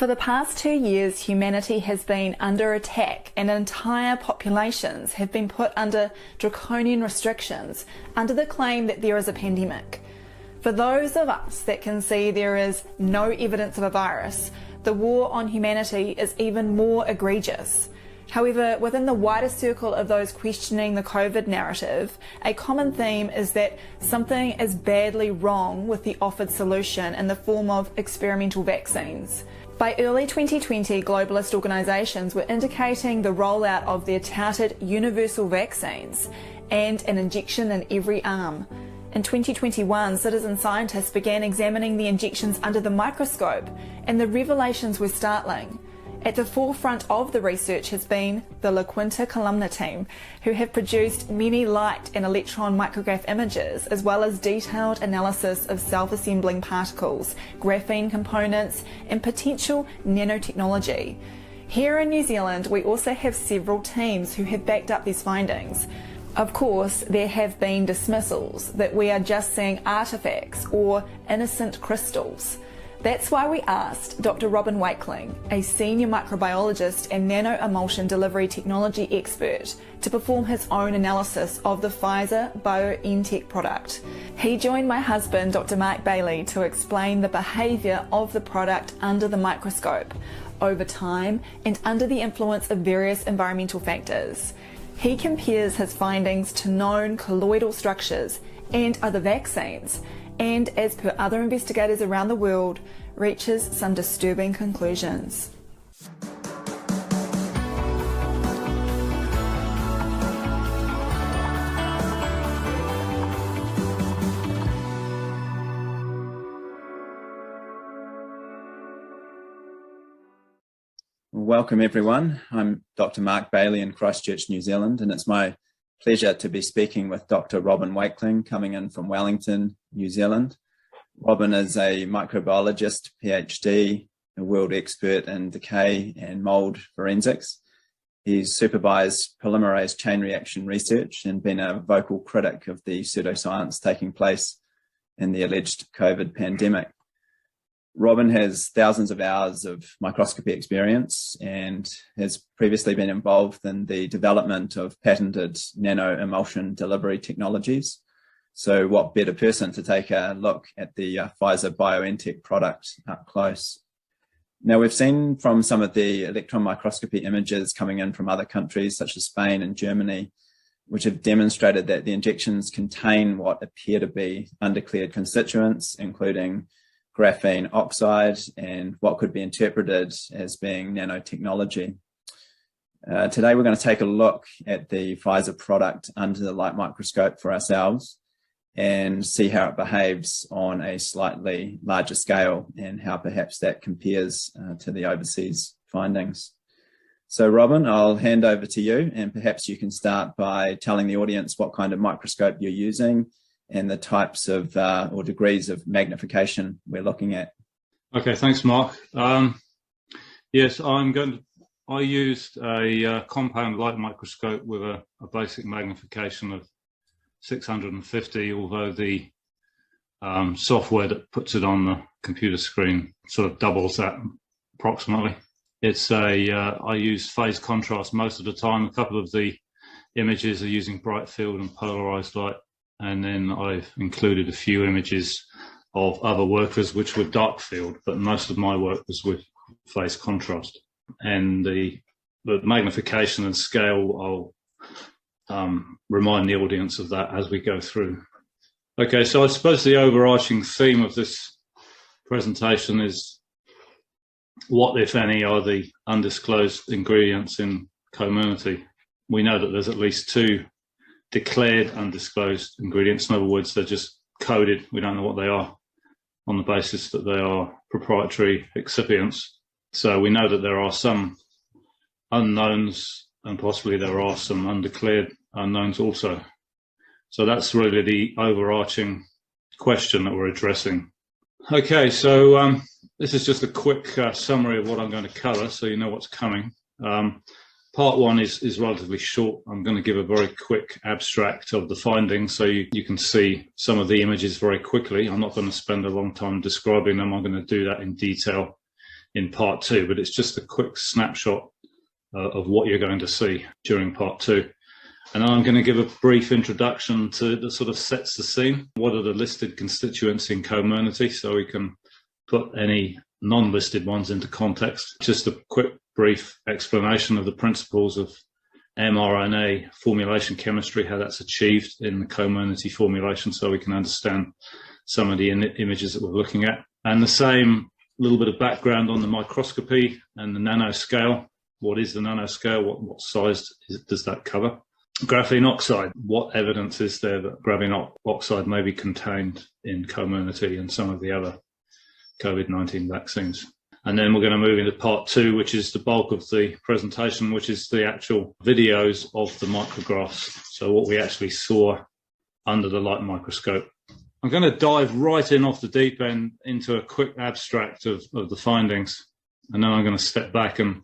For the past 2 years, humanity has been under attack and entire populations have been put under draconian restrictions under the claim that there is a pandemic. For those of us that can see there is no evidence of a virus, the war on humanity is even more egregious. However, within the wider circle of those questioning the COVID narrative, a common theme is that something is badly wrong with the offered solution in the form of experimental vaccines. By early 2020, globalist organisations were indicating the rollout of their touted universal vaccines and an injection in every arm. In 2021, citizen scientists began examining the injections under the microscope, and the revelations were startling. At the forefront of the research has been the La Quinta Columna team, who have produced many light and electron micrograph images, as well as detailed analysis of self-assembling particles, graphene components, and potential nanotechnology. Here in New Zealand, we also have several teams who have backed up these findings. Of course, there have been dismissals that we are just seeing artefacts or innocent crystals. That's why we asked Dr. Robin Wakeling, a senior microbiologist and nano-emulsion delivery technology expert, to perform his own analysis of the Pfizer-BioNTech product. He joined my husband, Dr. Mark Bailey, to explain the behaviour of the product under the microscope, over time, and under the influence of various environmental factors. He compares his findings to known colloidal structures and other vaccines, and, as per other investigators around the world, reaches some disturbing conclusions. Welcome everyone. I'm Dr. Mark Bailey in Christchurch, New Zealand, and it's my pleasure to be speaking with Dr. Robin Wakeling, coming in from Wellington, New Zealand. Robin is a microbiologist, PhD, a world expert in decay and mold forensics. He's supervised polymerase chain reaction research and been a vocal critic of the pseudoscience taking place in the alleged COVID pandemic. Robin has thousands of hours of microscopy experience and has previously been involved in the development of patented nano-emulsion delivery technologies. So what better person to take a look at the Pfizer-BioNTech product up close. Now, we've seen from some of the electron microscopy images coming in from other countries such as Spain and Germany, which have demonstrated that the injections contain what appear to be undeclared constituents, including graphene oxide and what could be interpreted as being nanotechnology. Today, we're going to take a look at the Pfizer product under the light microscope for ourselves and see how it behaves on a slightly larger scale and how perhaps that compares to the overseas findings. So Robin, I'll hand over to you, and perhaps you can start by telling the audience what kind of microscope you're using and the types of or degrees of magnification we're looking at. Okay, thanks, Mark. Yes, I used a compound light microscope with a basic magnification of 650, although the software that puts it on the computer screen sort of doubles that approximately. I use phase contrast most of the time. A couple of the images are using bright field and polarized light, and then I've included a few images of other workers which were dark field, but most of my work was with phase contrast. And the magnification and scale, I'll remind the audience of that as we go through. Okay, so I suppose the overarching theme of this presentation is what, if any, are the undisclosed ingredients in Comirnaty. We know that there's at least 2 declared undisclosed ingredients. In other words, they're just coded. We don't know what they are on the basis that they are proprietary excipients. So we know that there are some unknowns and possibly there are some undeclared unknowns also. So that's really the overarching question that we're addressing. Okay, so this is just a quick summary of what I'm going to cover so you know what's coming. Part 1 is relatively short. I'm going to give a very quick abstract of the findings so you can see some of the images very quickly. I'm not going to spend a long time describing them. I'm going to do that in detail in part 2, but it's just a quick snapshot of what you're going to see during part 2. And I'm going to give a brief introduction that sort of sets the scene. What are the listed constituents in community, so we can put any non-listed ones into context. Just a quick brief explanation of the principles of mRNA formulation chemistry, how that's achieved in the community formulation, so we can understand some of the images that we're looking at. And the same little bit of background on the microscopy and the nanoscale. What is the nanoscale? What size does that cover? Graphene oxide. What evidence is there that graphene oxide may be contained in community and some of the other COVID-19 vaccines? And then we're going to move into part 2, which is the bulk of the presentation, which is the actual videos of the micrographs. So what we actually saw under the light microscope. I'm going to dive right in off the deep end into a quick abstract of the findings. And then I'm going to step back and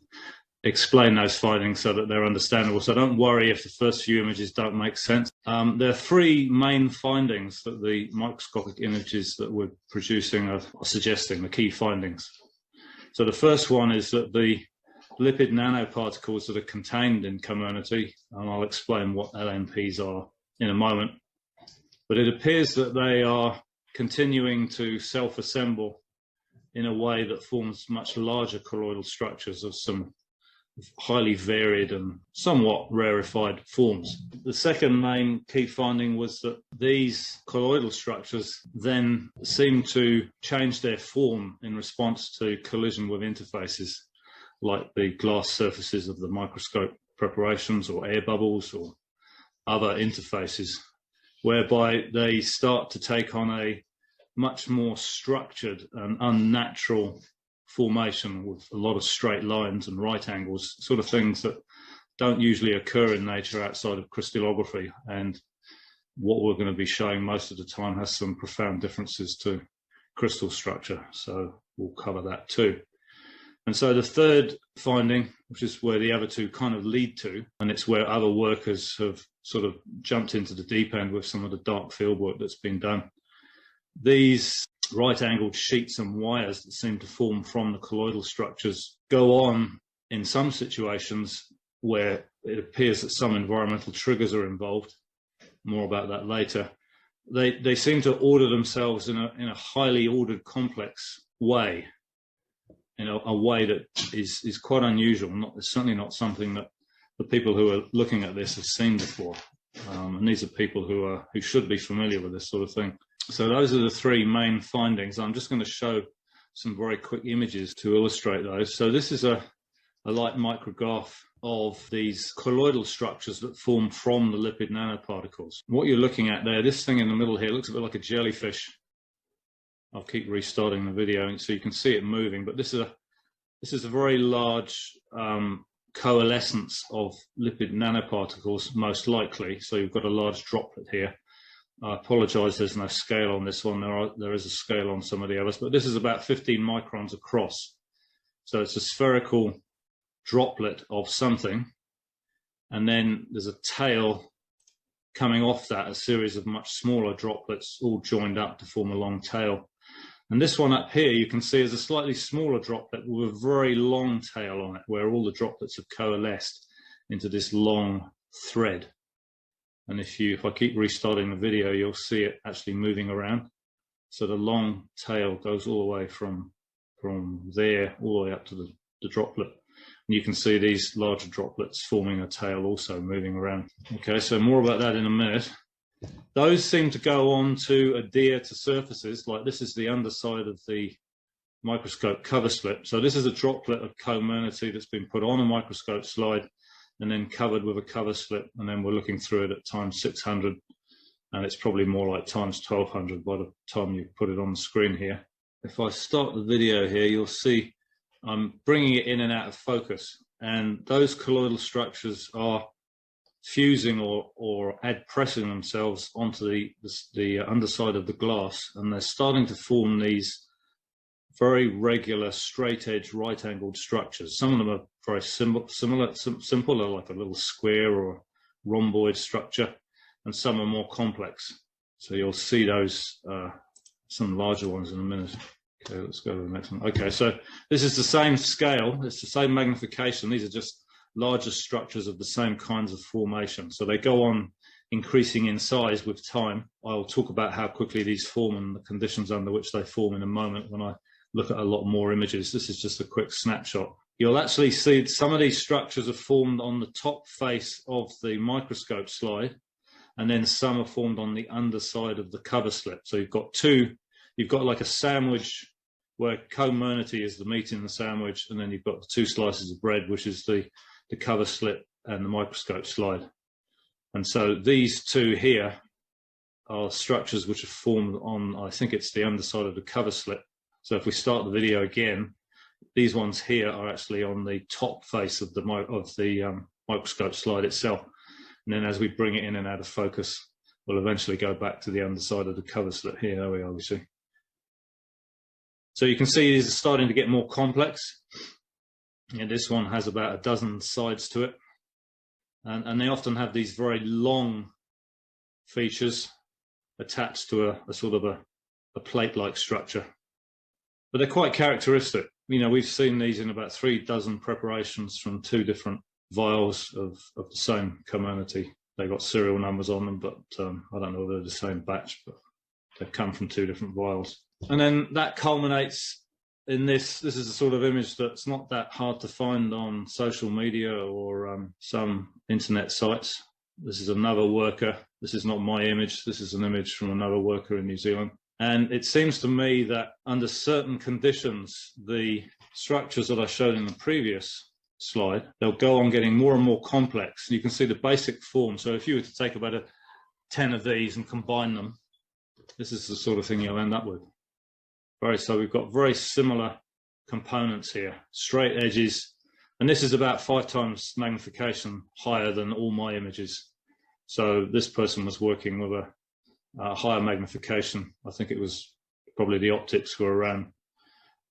explain those findings so that they're understandable. So don't worry if the first few images don't make sense. There are 3 main findings that the microscopic images that we're producing are suggesting, the key findings. So the first one is that the lipid nanoparticles that are contained in community, and I'll explain what LNPs are in a moment, but it appears that they are continuing to self-assemble in a way that forms much larger colloidal structures of some highly varied and somewhat rarefied forms. The second main key finding was that these colloidal structures then seem to change their form in response to collision with interfaces like the glass surfaces of the microscope preparations or air bubbles or other interfaces, whereby they start to take on a much more structured and unnatural formation with a lot of straight lines and right angles, sort of things that don't usually occur in nature outside of crystallography. And what we're going to be showing most of the time has some profound differences to crystal structure. So we'll cover that too. And so the third finding, which is where the other 2 kind of lead to, and it's where other workers have sort of jumped into the deep end with some of the dark field work that's been done. These right-angled sheets and wires that seem to form from the colloidal structures go on in some situations where it appears that some environmental triggers are involved. More about that later. They seem to order themselves in a highly ordered, complex way, a way that is quite unusual. It's certainly not something that the people who are looking at this have seen before. And these are people who should be familiar with this sort of thing. So those are the 3 main findings. I'm just going to show some very quick images to illustrate those. So this is a light micrograph of these colloidal structures that form from the lipid nanoparticles. What you're looking at there, this thing in the middle here, looks a bit like a jellyfish. I'll keep restarting the video so you can see it moving, but this is a very large coalescence of lipid nanoparticles, most likely. So you've got a large droplet here. I apologize, there's no scale on this one. There is a scale on some of the others, but this is about 15 microns across. So it's a spherical droplet of something. And then there's a tail coming off that, a series of much smaller droplets all joined up to form a long tail. And this one up here, you can see is a slightly smaller droplet with a very long tail on it, where all the droplets have coalesced into this long thread. And if I keep restarting the video, you'll see it actually moving around. So the long tail goes all the way from there all the way up to the droplet. And you can see these larger droplets forming a tail also moving around. Okay, so more about that in a minute. Those seem to go on to adhere to surfaces, like this is the underside of the microscope cover slip. So this is a droplet of community that's been put on a microscope slide and then covered with a cover slip, and then we're looking through it at times 600, and it's probably more like times 1200 by the time you put it on the screen here. If I start the video here, you'll see I'm bringing it in and out of focus, and those colloidal structures are fusing or pressing themselves onto the underside of the glass, and they're starting to form these very regular straight edge right angled structures. Some of them are very simple, like a little square or rhomboid structure, and some are more complex. So you'll see those, some larger ones in a minute. Okay, let's go to the next one. Okay, so this is the same scale, it's the same magnification. These are just larger structures of the same kinds of formation. So they go on increasing in size with time. I'll talk about how quickly these form and the conditions under which they form in a moment when I look at a lot more images. This is just a quick snapshot. You'll actually see some of these structures are formed on the top face of the microscope slide, and then some are formed on the underside of the cover slip. So you've got like a sandwich where community is the meat in the sandwich, and then you've got the two slices of bread, which is the cover slip and the microscope slide. And so these two here are structures which are formed on, I think it's the underside of the cover slip. So if we start the video again, these ones here are actually on the top face of the microscope slide itself. And then as we bring it in and out of focus, we'll eventually go back to the underside of the cover slip here. There we are, we see. So you can see these are starting to get more complex. And this one has about a dozen sides to it. And they often have these very long features attached to a sort of a plate-like structure. But they're quite characteristic. You know, we've seen these in about 3 dozen preparations from 2 different vials of the same community. They've got serial numbers on them, but I don't know whether they're the same batch, but they've come from 2 different vials. And then that culminates in this. This is a sort of image that's not that hard to find on social media or some internet sites. This is another worker. This is not my image. This is an image from another worker in New Zealand. And it seems to me that under certain conditions, the structures that I showed in the previous slide, they'll go on getting more and more complex. You can see the basic form. So if you were to take about 10 of these and combine them, this is the sort of thing you'll end up with. So we've got very similar components here, straight edges, and this is about 5 times magnification higher than all my images. So this person was working with a higher magnification. I think it was probably the optics were around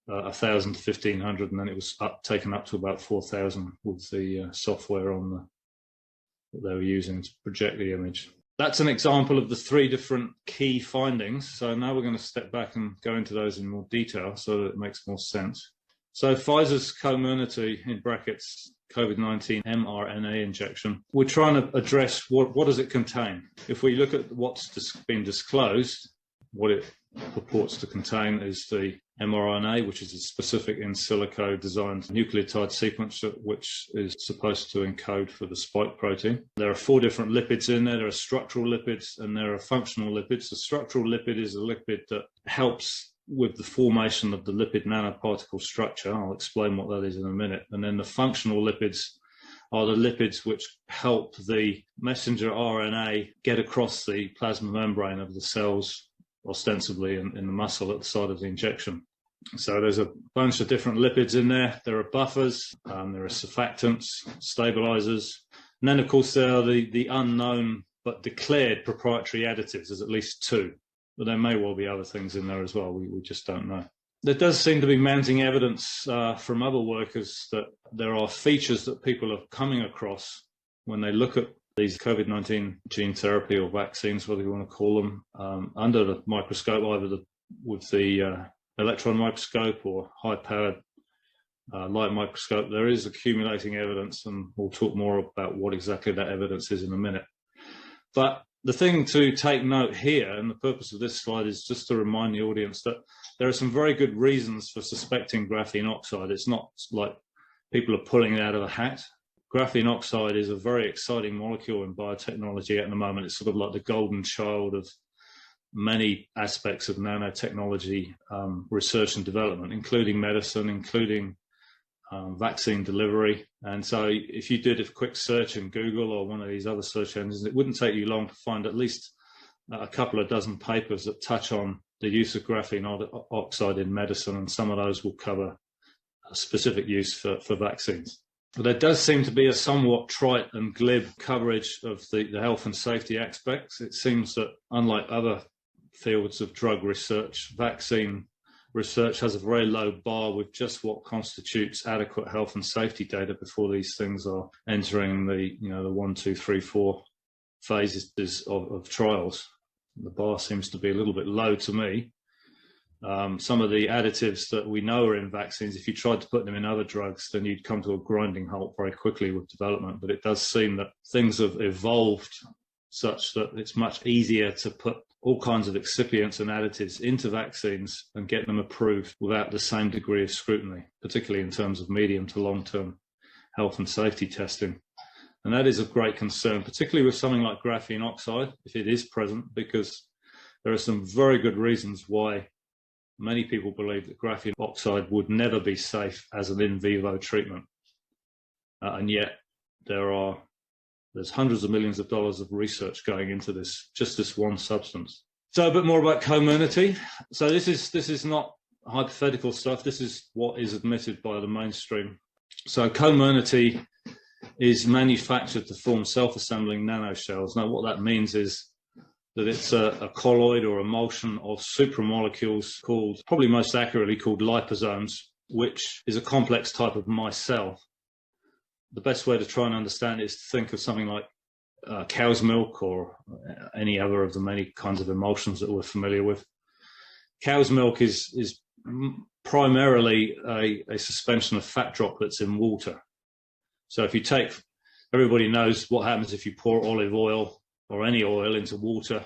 1,000 to 1,500, and then it was taken up to about 4,000 with the software on that they were using to project the image. That's an example of the 3 different key findings. So now we're going to step back and go into those in more detail so that it makes more sense. So Pfizer's Comirnaty, in brackets, COVID-19 mRNA injection, we're trying to address what does it contain. If we look at what's been disclosed, what it purports to contain is the mRNA, which is a specific in silico designed nucleotide sequence which is supposed to encode for the spike protein. There are 4 different lipids in there. There are structural lipids and there are functional lipids. The structural lipid is a lipid that helps with the formation of the lipid nanoparticle structure. I'll explain what that is in a minute. And then the functional lipids are the lipids which help the messenger RNA get across the plasma membrane of the cells, ostensibly in the muscle at the side of the injection. So there's a bunch of different lipids in there. There are buffers, there are surfactants, stabilizers, and then of course there are the unknown but declared proprietary additives. There's at least 2, but there may well be other things in there as well. We just don't know. There does seem to be mounting evidence from other workers that there are features that people are coming across when they look at these COVID-19 gene therapy or vaccines, whatever you want to call them, under the microscope, either with the electron microscope or high-powered light microscope. There is accumulating evidence, and we'll talk more about what exactly that evidence is in a minute. But the thing to take note here, and the purpose of this slide, is just to remind the audience that there are some very good reasons for suspecting graphene oxide. It's not like people are pulling it out of a hat. Graphene oxide is a very exciting molecule in biotechnology at the moment. It's sort of like the golden child of many aspects of nanotechnology research and development, including medicine, including vaccine delivery. And so if you did a quick search in Google or one of these other search engines, it wouldn't take you long to find at least a couple of dozen papers that touch on the use of graphene oxide in medicine, and some of those will cover a specific use for vaccines. But there does seem to be a somewhat trite and glib coverage of the health and safety aspects. It seems that, unlike other fields of drug research, vaccine research has a very low bar with just what constitutes adequate health and safety data before these things are entering the 1, 2, 3, 4 phases of trials. The bar seems to be a little bit low to me. Some of the additives that we know are in vaccines, if you tried to put them in other drugs, then you'd come to a grinding halt very quickly with development. But it does seem that things have evolved such that it's much easier to put all kinds of excipients and additives into vaccines and get them approved without the same degree of scrutiny, particularly in terms of medium to long-term health and safety testing. And that is of great concern, particularly with something like graphene oxide, if it is present, because there are some very good reasons why many people believe that graphene oxide would never be safe as an in vivo treatment. And yet there's hundreds of millions of dollars of research going into this, just this one substance. So a bit more about community. So this is not hypothetical stuff. This is what is admitted by the mainstream. So community is manufactured to form self-assembling nanoshells. Now, what that means is that it's a colloid or emulsion of supramolecules called, probably most accurately called liposomes, which is a complex type of micelle. The best way to try and understand it is to think of something like cow's milk or any other of the many kinds of emulsions that we're familiar with. Cow's milk is primarily a suspension of fat droplets in water. So if you take, everybody knows what happens if you pour olive oil or any oil into water.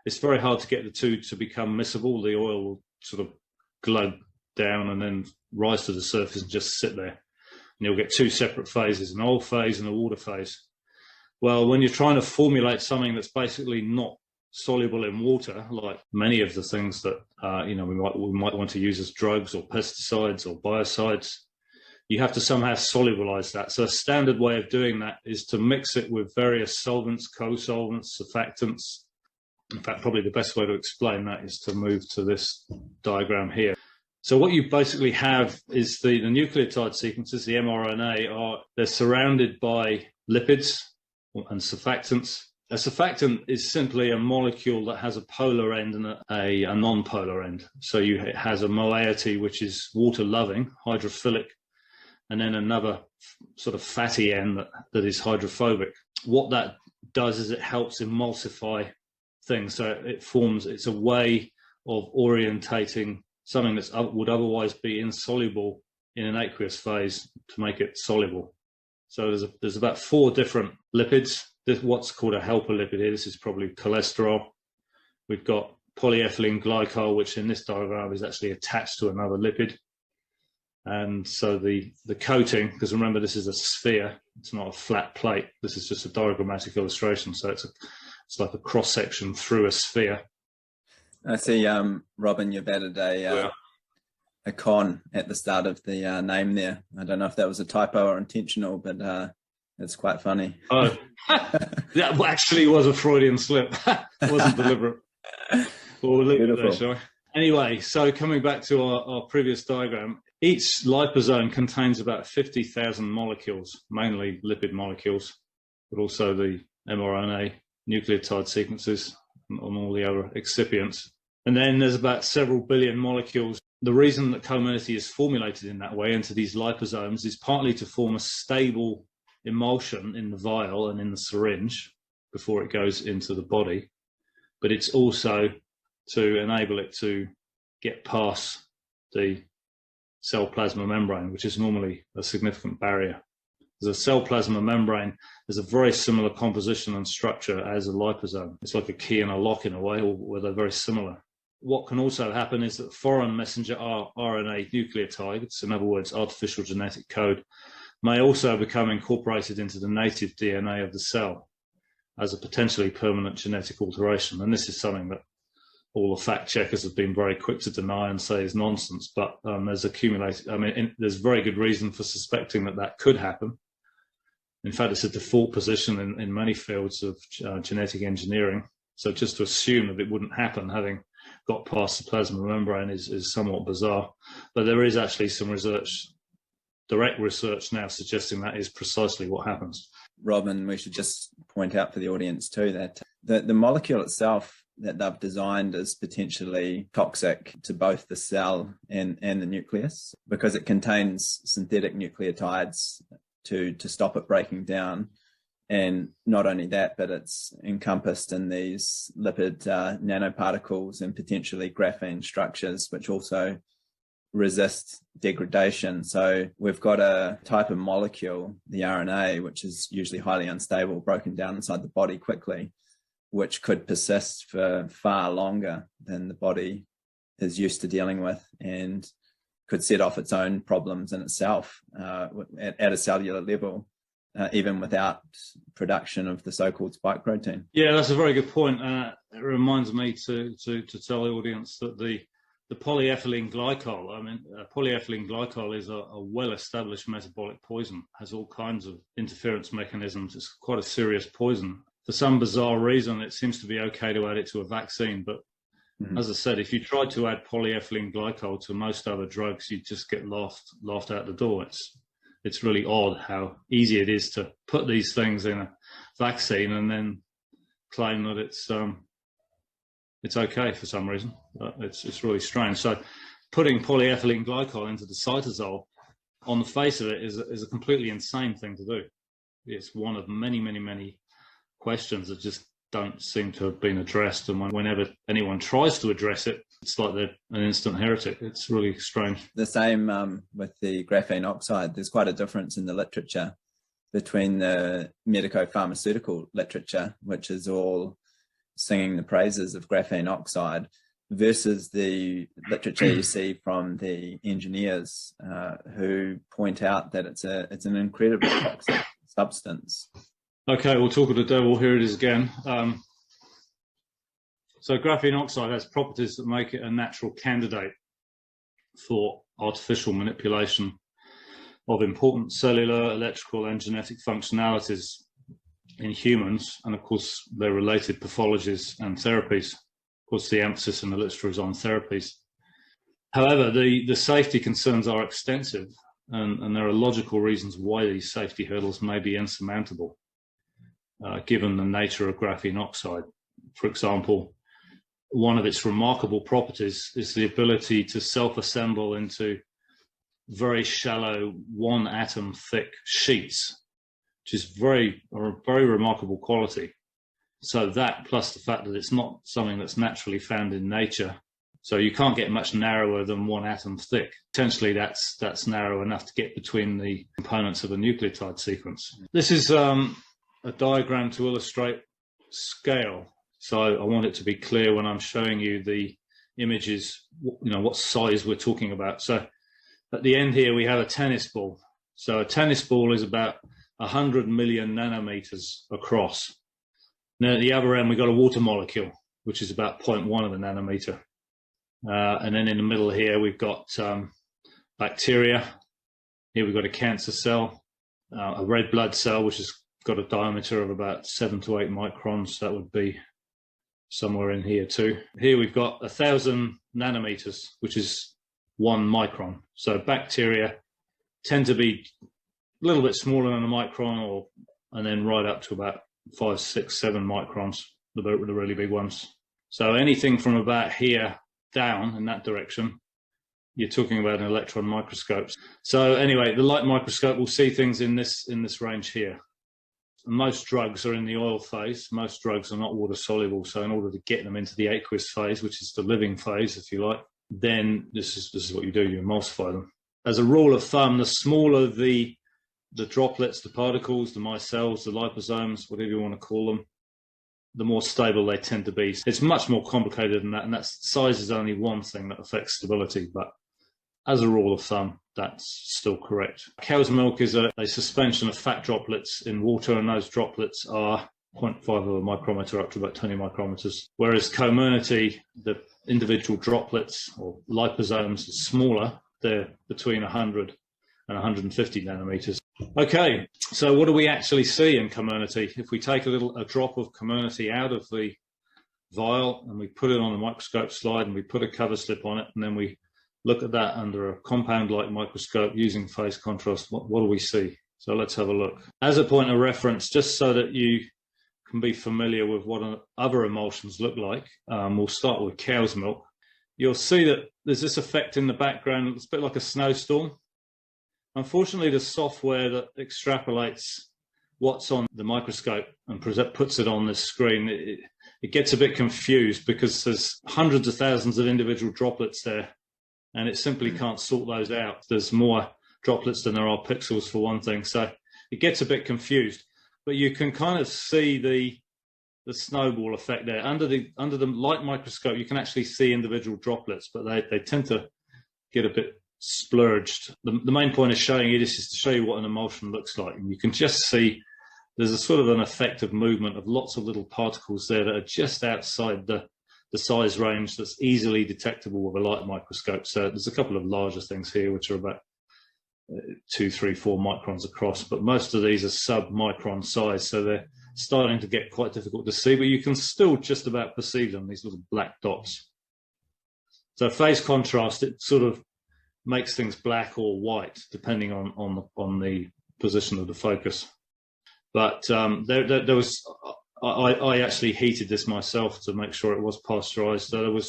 It's very hard to get the two to become miscible. The oil will sort of glide down and then rise to the surface and just sit there. And you'll get two separate phases, an oil phase and a water phase. Well, when you're trying to formulate something that's basically not soluble in water, like many of the things that we might want to use as drugs or pesticides or biocides, you have to somehow solubilize that. So a standard way of doing that is to mix it with various solvents, co-solvents, surfactants. In fact, probably the best way to explain that is to move to this diagram here. So what you basically have is the nucleotide sequences, the mRNA, they're surrounded by lipids and surfactants. A surfactant is simply a molecule that has a polar end and a non-polar end. So it has a moiety, which is water-loving, hydrophilic, and then another sort of fatty end that is hydrophobic. What that does is it helps emulsify things. So it's a way of orientating something that would otherwise be insoluble in an aqueous phase to make it soluble. So there's about 4 different lipids. There's what's called a helper lipid here. This is probably cholesterol. We've got polyethylene glycol, which in this diagram is actually attached to another lipid. And so the coating, because remember this is a sphere, it's not a flat plate. This is just a diagrammatic illustration. So it's like a cross section through a sphere. I see, Robin, you've added a con at the start of the name there. I don't know if that was a typo or intentional, but it's quite funny. Oh, that actually was a Freudian slip. It wasn't deliberate. Well, we'll leave it there, shall we? Anyway, so coming back to our previous diagram, each liposome contains about 50,000 molecules, mainly lipid molecules, but also the mRNA nucleotide sequences and all the other excipients. And then there's about several billion molecules. The reason that community is formulated in that way into these liposomes is partly to form a stable emulsion in the vial and in the syringe before it goes into the body, but it's also to enable it to get past the cell plasma membrane, which is normally a significant barrier. The cell plasma membrane has a very similar composition and structure as a liposome. It's like a key and a lock in a way, or they're very similar. What can also happen is that foreign messenger RNA nucleotides, in other words, artificial genetic code, may also become incorporated into the native DNA of the cell as a potentially permanent genetic alteration. And this is something that all the fact checkers have been very quick to deny and say is nonsense, but there's very good reason for suspecting that could happen. In fact, it's a default position in many fields of genetic engineering. So just to assume that it wouldn't happen, having got past the plasma membrane, is somewhat bizarre. But there is actually some research, direct research now, suggesting that is precisely what happens. Robin, we should just point out for the audience too that the molecule itself that they've designed is potentially toxic to both the cell and the nucleus, because it contains synthetic nucleotides to stop it breaking down. And not only that, but it's encompassed in these lipid nanoparticles and potentially graphene structures, which also resist degradation. So we've got a type of molecule, the RNA, which is usually highly unstable, broken down inside the body quickly, which could persist for far longer than the body is used to dealing with, and could set off its own problems in itself at a cellular level, even without production of the so-called spike protein. Yeah, that's a very good point. It reminds me to tell the audience that the polyethylene glycol, polyethylene glycol is a well-established metabolic poison, has all kinds of interference mechanisms. It's quite a serious poison. For some bizarre reason, it seems to be okay to add it to a vaccine. But as I said, if you tried to add polyethylene glycol to most other drugs, you'd just get laughed out the door. It's really odd how easy it is to put these things in a vaccine and then claim that it's okay for some reason. It's really strange. So putting polyethylene glycol into the cytosol, on the face of it, is a completely insane thing to do. It's one of many, many, many questions that just don't seem to have been addressed. And whenever anyone tries to address it, it's like they're an instant heretic. It's really strange. The same with the graphene oxide. There's quite a difference in the literature between the medico-pharmaceutical literature, which is all singing the praises of graphene oxide, versus the literature you see from the engineers who point out that it's an incredibly toxic substance. Okay, we'll talk of the devil. Here it is again. So graphene oxide has properties that make it a natural candidate for artificial manipulation of important cellular, electrical, and genetic functionalities in humans, and of course their related pathologies and therapies. Of course, the emphasis in the literature is on therapies. However, the safety concerns are extensive, and there are logical reasons why these safety hurdles may be insurmountable, given the nature of graphene oxide. For example, one of its remarkable properties is the ability to self-assemble into very shallow, one atom thick sheets, which is a very remarkable quality. So that, plus the fact that it's not something that's naturally found in nature, so you can't get much narrower than one atom thick. Potentially that's narrow enough to get between the components of a nucleotide sequence. This is a diagram to illustrate scale. So I want it to be clear when I'm showing you the images, what size we're talking about. So at the end here, we have a tennis ball. So a tennis ball is about 100 million nanometers across. Now at the other end, we've got a water molecule, which is about 0.1 of a nanometer. And then in the middle here, we've got bacteria. Here we've got a cancer cell, a red blood cell, which has got a diameter of about 7 to 8 microns. That would be somewhere in here too. Here we've got 1,000 nanometers, which is 1 micron. So bacteria tend to be a little bit smaller than a micron, and then right up to about 5, 6, 7 microns, the really big ones. So anything from about here down in that direction, you're talking about an electron microscope. So anyway, the light microscope will see things in this range here. Most drugs are in the oil phase. Most drugs are not water soluble. So in order to get them into the aqueous phase, which is the living phase, if you like, then this is what you do. You emulsify them. As a rule of thumb, the smaller the droplets, the particles, the micelles, the liposomes, whatever you want to call them, the more stable they tend to be. It's much more complicated than that, and that size is only one thing that affects stability. But as a rule of thumb, that's still correct. Cow's milk is a suspension of fat droplets in water, and those droplets are 0.5 of a micrometer up to about 20 micrometers. Whereas community, the individual droplets or liposomes are smaller. They're between 100 and 150 nanometers. Okay, so what do we actually see in community? If we take a drop of community out of the vial and we put it on a microscope slide and we put a cover slip on it, and then we look at that under a compound-like microscope using phase contrast, what do we see? So let's have a look. As a point of reference, just so that you can be familiar with what other emulsions look like, we'll start with cow's milk. You'll see that there's this effect in the background. It's a bit like a snowstorm. Unfortunately, the software that extrapolates what's on the microscope and puts it on this screen, it gets a bit confused because there's hundreds of thousands of individual droplets there, and it simply can't sort those out. There's more droplets than there are pixels, for one thing, so it gets a bit confused. But you can kind of see the snowball effect there. Under the light microscope, you can actually see individual droplets, but they tend to get a bit splurged. The main point of showing you this is to show you what an emulsion looks like, and you can just see there's a sort of an effect of movement of lots of little particles there that are just outside the size range that's easily detectable with a light microscope. So there's a couple of larger things here which are about 2, 3, 4 microns across, but most of these are sub-micron size, so they're starting to get quite difficult to see, but you can still just about perceive them, these little black dots. So phase contrast, it sort of makes things black or white depending on the position of the focus. But there was, I actually heated this myself to make sure it was pasteurized. So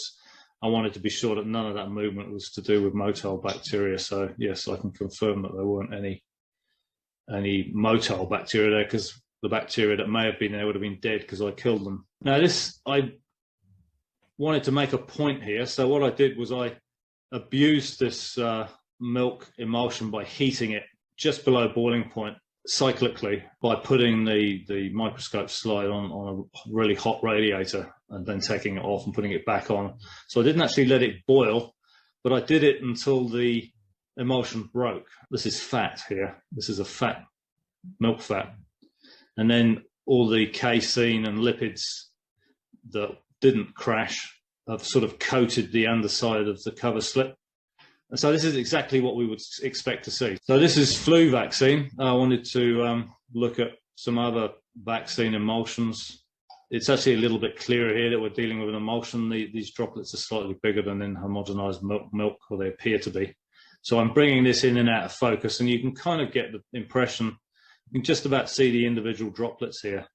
I wanted to be sure that none of that movement was to do with motile bacteria. So yes, I can confirm that there weren't any motile bacteria there, because the bacteria that may have been there would have been dead because I killed them. Now I wanted to make a point here. So what I did was I abused this milk emulsion by heating it just below boiling point cyclically by putting the microscope slide on a really hot radiator and then taking it off and putting it back on. So I didn't actually let it boil, but I did it until the emulsion broke. This is fat here. This is a fat, milk fat. And then all the casein and lipids that didn't crash have sort of coated the underside of the cover slip. And so this is exactly what we would expect to see. So this is flu vaccine. I wanted to look at some other vaccine emulsions. It's actually a little bit clearer here that we're dealing with an emulsion. These droplets are slightly bigger than in homogenized milk, or they appear to be. So I'm bringing this in and out of focus, and you can kind of get the impression, you can just about see the individual droplets here.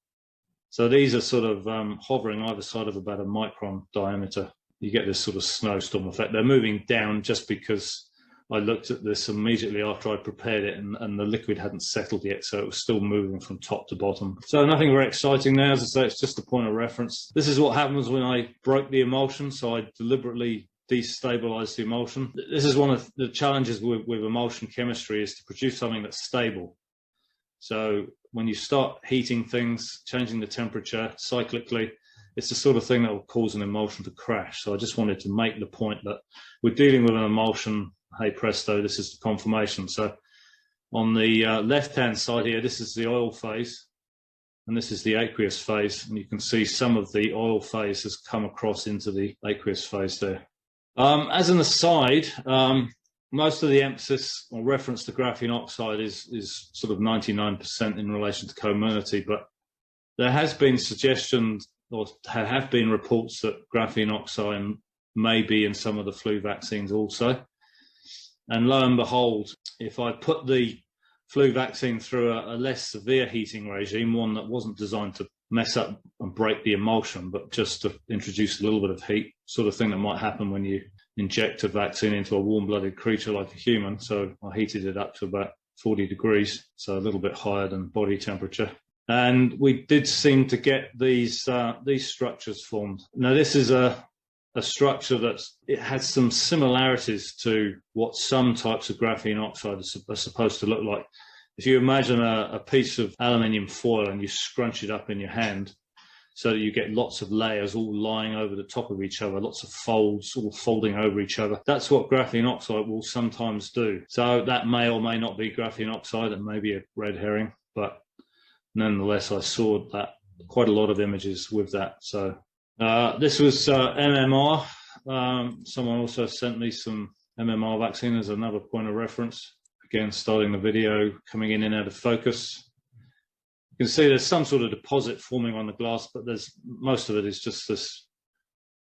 So these are sort of hovering either side of about a micron diameter. You get this sort of snowstorm effect. They're moving down just because I looked at this immediately after I prepared it, and the liquid hadn't settled yet, so it was still moving from top to bottom. So nothing very exciting there. As I say, it's just a point of reference. This is what happens when I broke the emulsion, so I deliberately destabilized the emulsion. This is one of the challenges with emulsion chemistry, is to produce something that's stable. So when you start heating things, changing the temperature cyclically, it's the sort of thing that will cause an emulsion to crash. So I just wanted to make the point that we're dealing with an emulsion. Hey presto, this is the confirmation. So on the left-hand side here, this is the oil phase, and this is the aqueous phase. And you can see some of the oil phase has come across into the aqueous phase there. As an aside, most of the emphasis or reference to graphene oxide is sort of 99% in relation to community, but there has been suggestions, or have been reports, that graphene oxide may be in some of the flu vaccines also. And lo and behold, if I put the flu vaccine through a less severe heating regime, one that wasn't designed to mess up and break the emulsion, but just to introduce a little bit of heat, sort of thing that might happen when you inject a vaccine into a warm-blooded creature like a human. So I heated it up to about 40 degrees, so a little bit higher than body temperature. And we did seem to get these structures formed. Now, this is a structure it has some similarities to what some types of graphene oxide are supposed to look like. If you imagine a piece of aluminium foil and you scrunch it up in your hand, so that you get lots of layers all lying over the top of each other, lots of folds all folding over each other. That's what graphene oxide will sometimes do. So that may or may not be graphene oxide, and maybe a red herring, but nonetheless, I saw that quite a lot of images with that. So this was MMR. Someone also sent me some MMR vaccine as another point of reference. Again, starting the video, coming in and out of focus. You can see there's some sort of deposit forming on the glass, but most of it is just this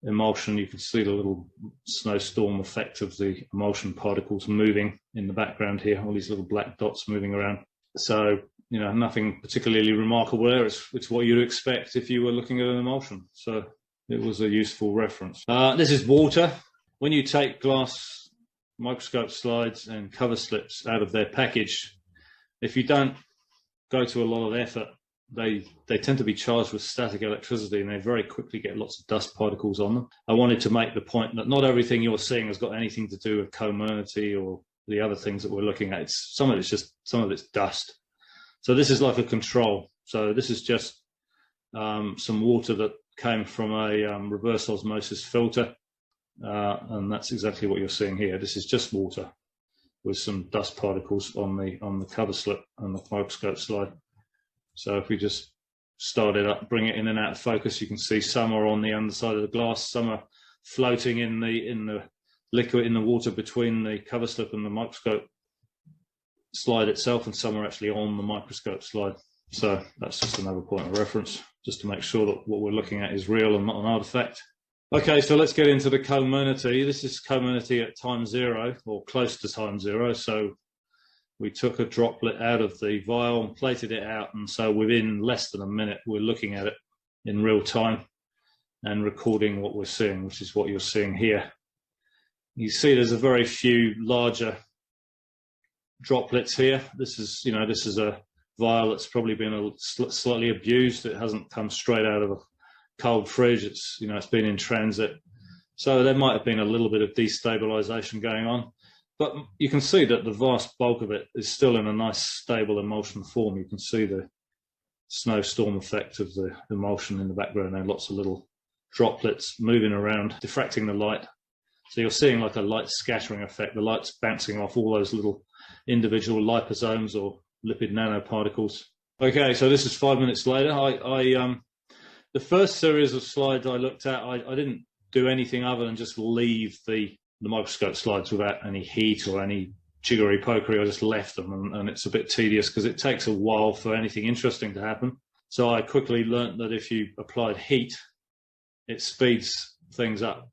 emulsion. You can see the little snowstorm effect of the emulsion particles moving in the background here, all these little black dots moving around. So, you know, nothing particularly remarkable there. It's what you'd expect if you were looking at an emulsion. So it was a useful reference. This is water. When you take glass microscope slides and cover slips out of their package, if you don't go to a lot of effort, they tend to be charged with static electricity, and they very quickly get lots of dust particles on them. I wanted to make the point that not everything you're seeing has got anything to do with community or the other things that we're looking at. Some of it's dust. So this is like a control. So this is just some water that came from a reverse osmosis filter, and that's exactly what you're seeing here. This is just water with some dust particles on the cover slip and the microscope slide. So if we just start it up, bring it in and out of focus, you can see some are on the underside of the glass, some are floating in the liquid, in the water between the cover slip and the microscope slide itself, and some are actually on the microscope slide. So that's just another point of reference, just to make sure that what we're looking at is real and not an artifact. Okay, so let's get into the community. This is community at time zero, or close to time zero. So we took a droplet out of the vial and plated it out, and so within less than a minute, we're looking at it in real time and recording what we're seeing, which is what you're seeing here. You see there's a very few larger droplets here. This is a vial that's probably been slightly abused. It hasn't come straight out of a cold fridge. It's been in transit. So there might have been a little bit of destabilization going on. But you can see that the vast bulk of it is still in a nice stable emulsion form. You can see the snowstorm effect of the emulsion in the background and lots of little droplets moving around, diffracting the light. So you're seeing like a light scattering effect. The light's bouncing off all those little individual liposomes or lipid nanoparticles. Okay, so this is 5 minutes later. The first series of slides I looked at, I didn't do anything other than just leave the microscope slides without any heat or any jiggery pokery. I just left them, and it's a bit tedious because it takes a while for anything interesting to happen. So I quickly learnt that if you applied heat, it speeds things up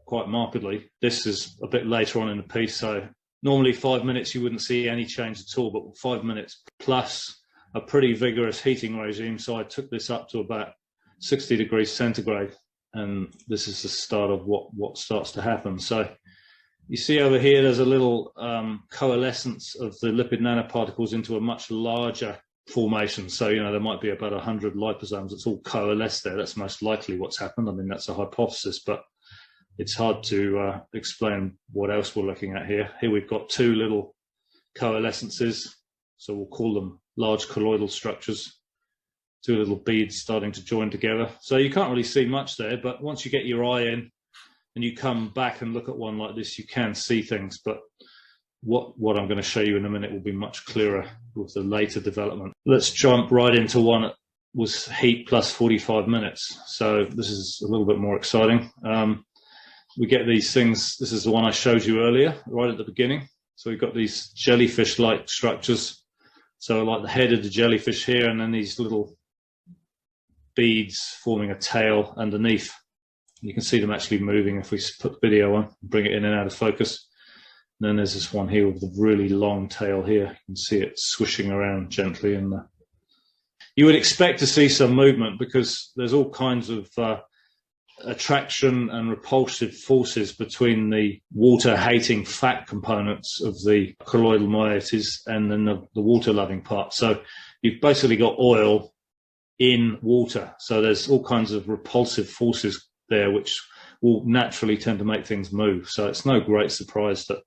quite markedly. This is a bit later on in the piece, so normally 5 minutes you wouldn't see any change at all, but 5 minutes plus a pretty vigorous heating regime. So I took this up to about 60 degrees centigrade, and this is the start of what starts to happen. So you see over here there's a little coalescence of the lipid nanoparticles into a much larger formation. So there might be about 100 liposomes. It's all coalesced there. That's most likely what's happened. I mean, that's a hypothesis, but it's hard to explain what else we're looking at here. Here we've got two little coalescences, so we'll call them large colloidal structures. Two little beads starting to join together. So you can't really see much there, but once you get your eye in and you come back and look at one like this, you can see things. But what I'm going to show you in a minute will be much clearer with the later development. Let's jump right into one that was heat plus 45 minutes. So this is a little bit more exciting. We get these things. This is the one I showed you earlier, right at the beginning. So we've got these jellyfish-like structures. So like the head of the jellyfish here, and then these little beads forming a tail underneath. You can see them actually moving if we put the video on, bring it in and out of focus. And then there's this one here with the really long tail here. You can see it swishing around gently. And you would expect to see some movement because there's all kinds of attraction and repulsive forces between the water-hating fat components of the colloidal moieties and then the water-loving part. So you've basically got oil in water. So there's all kinds of repulsive forces there which will naturally tend to make things move. So it's no great surprise that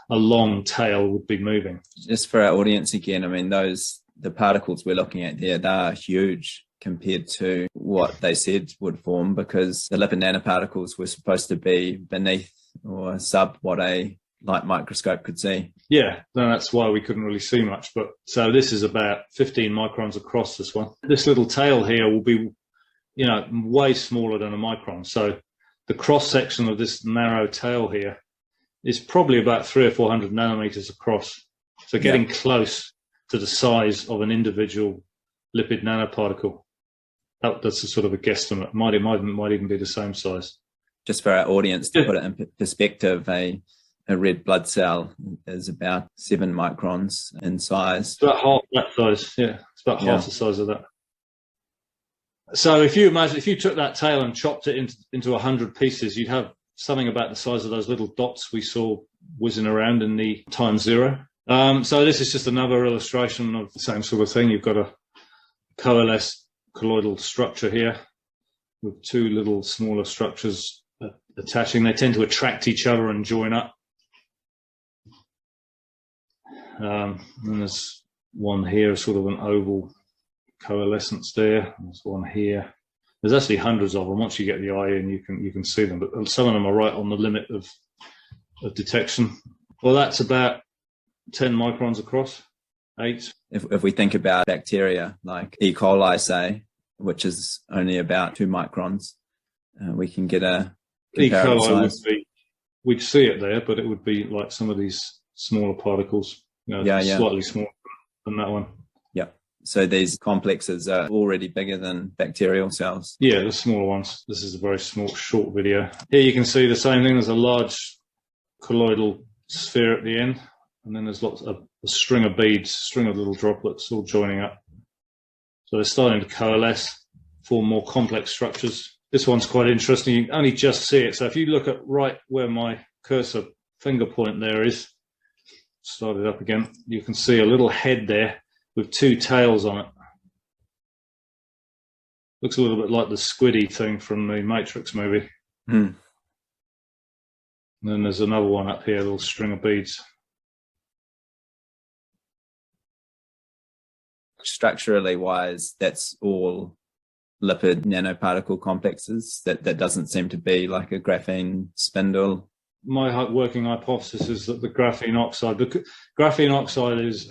a long tail would be moving. Just for our audience again, I mean, the particles we're looking at there, they're huge compared to what they said would form, because the lipid nanoparticles were supposed to be beneath or sub what a light microscope could see. Yeah, no, that's why we couldn't really see much. But so this is about 15 microns across, this one. This little tail here will be, way smaller than a micron. So the cross section of this narrow tail here is probably about 300 or 400 nanometers across. So getting close to the size of an individual lipid nanoparticle. That's a sort of a guesstimate. Might even be the same size. Just for our audience to put it in perspective, a red blood cell is about 7 microns in size. It's about half that size. Yeah, it's about half the size of that. So if you took that tail and chopped it into 100 pieces, you'd have something about the size of those little dots we saw whizzing around in the time zero. So this is just another illustration of the same sort of thing. You've got a coalesced colloidal structure here with two little smaller structures attaching. They tend to attract each other and join up. And there's one here, sort of an oval coalescence there. There's one here. There's actually hundreds of them. Once you get the eye in, you can see them, but some of them are right on the limit of detection. Well, that's about 10 microns across, 8. If we think about bacteria like E. coli, say, which is only about 2 microns, we can get a E. coli size. we'd see it there, but it would be like some of these smaller particles, slightly smaller than that one. Yeah. So these complexes are already bigger than bacterial cells. Yeah, the smaller ones. This is a very small, short video. Here you can see the same thing. There's a large colloidal sphere at the end, and then there's lots of a string of beads, string of little droplets all joining up. So they're starting to coalesce, form more complex structures. This one's quite interesting. You can only just see it. So if you look at right where my cursor finger point there is, start it up again, you can see a little head there with 2 tails on it. Looks a little bit like the squiddy thing from the Matrix movie. Hmm. And then there's another one up here, a little string of beads. Structurally wise, that's all lipid nanoparticle complexes. That doesn't seem to be like a graphene spindle. My working hypothesis is that the graphene oxide,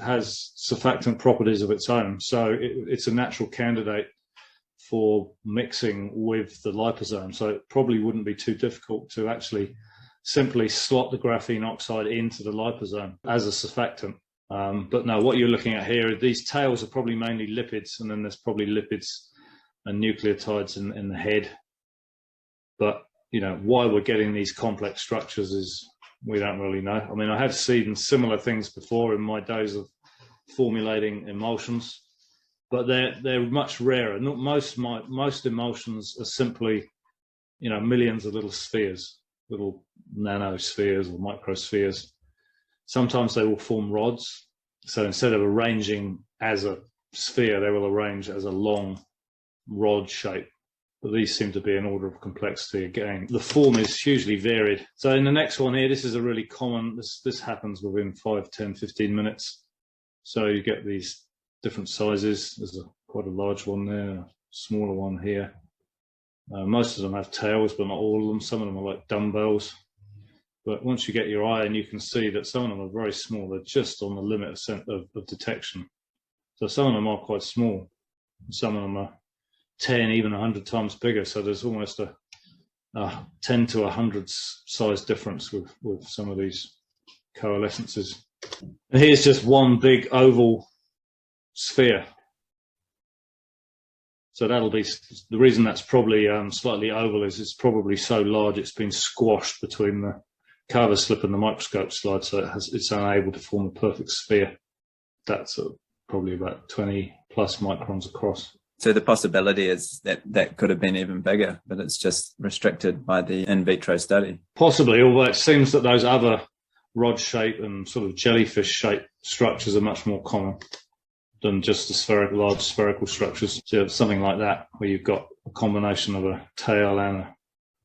has surfactant properties of its own, so it's a natural candidate for mixing with the liposome. So it probably wouldn't be too difficult to actually simply slot the graphene oxide into the liposome as a surfactant. But no, what you're looking at here, these tails are probably mainly lipids, and then there's probably lipids and nucleotides in the head. But why we're getting these complex structures is we don't really know. I mean, I have seen similar things before in my days of formulating emulsions, but they're much rarer. Most emulsions are simply, millions of little spheres, little nanospheres or microspheres. Sometimes they will form rods. So instead of arranging as a sphere, they will arrange as a long rod shape. But these seem to be an order of complexity again. The form is hugely varied. So in the next one here, this is a really common, this happens within 5, 10, 15 minutes. So you get these different sizes. There's quite a large one there, a smaller one here. Most of them have tails, but not all of them. Some of them are like dumbbells. But once you get your eye in, you can see that some of them are very small. They're just on the limit of detection. So some of them are quite small. Some of them are 10, even 100 times bigger. So there's almost a 10 to 100 size difference with some of these coalescences. And here's just one big oval sphere. So that'll be the reason that's probably slightly oval is it's probably so large it's been squashed between the cover slip and the microscope slide, so it's unable to form a perfect sphere. That's probably about 20 plus microns across. So the possibility is that could have been even bigger, but it's just restricted by the in vitro study. Possibly, although it seems that those other rod shape and sort of jellyfish shape structures are much more common than just the large spherical structures. So something like that, where you've got a combination of a tail and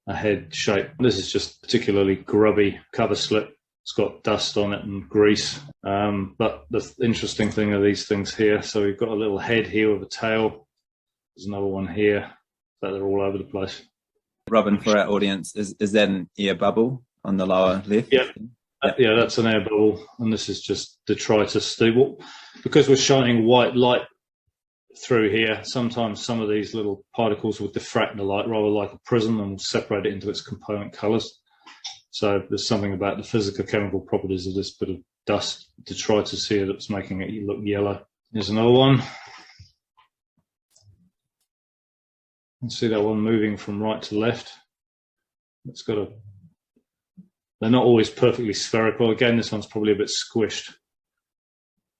a head shape. This is just particularly grubby cover slip. It's got dust on it and grease. But the interesting thing are these things here. So we've got a little head here with a tail. There's another one here. So they're all over the place. Robin, for our audience, is that an air bubble on the lower left? Yeah. Yeah, that's an air bubble, and this is just detritus. Because we're shining white light through here, sometimes some of these little particles will diffract the light rather like a prism and will separate it into its component colours. So there's something about the physicochemical properties of this bit of dust detritus here that's making it look yellow. Here's another one. You can see that one moving from right to left. It's got they're not always perfectly spherical. Again, this one's probably a bit squished.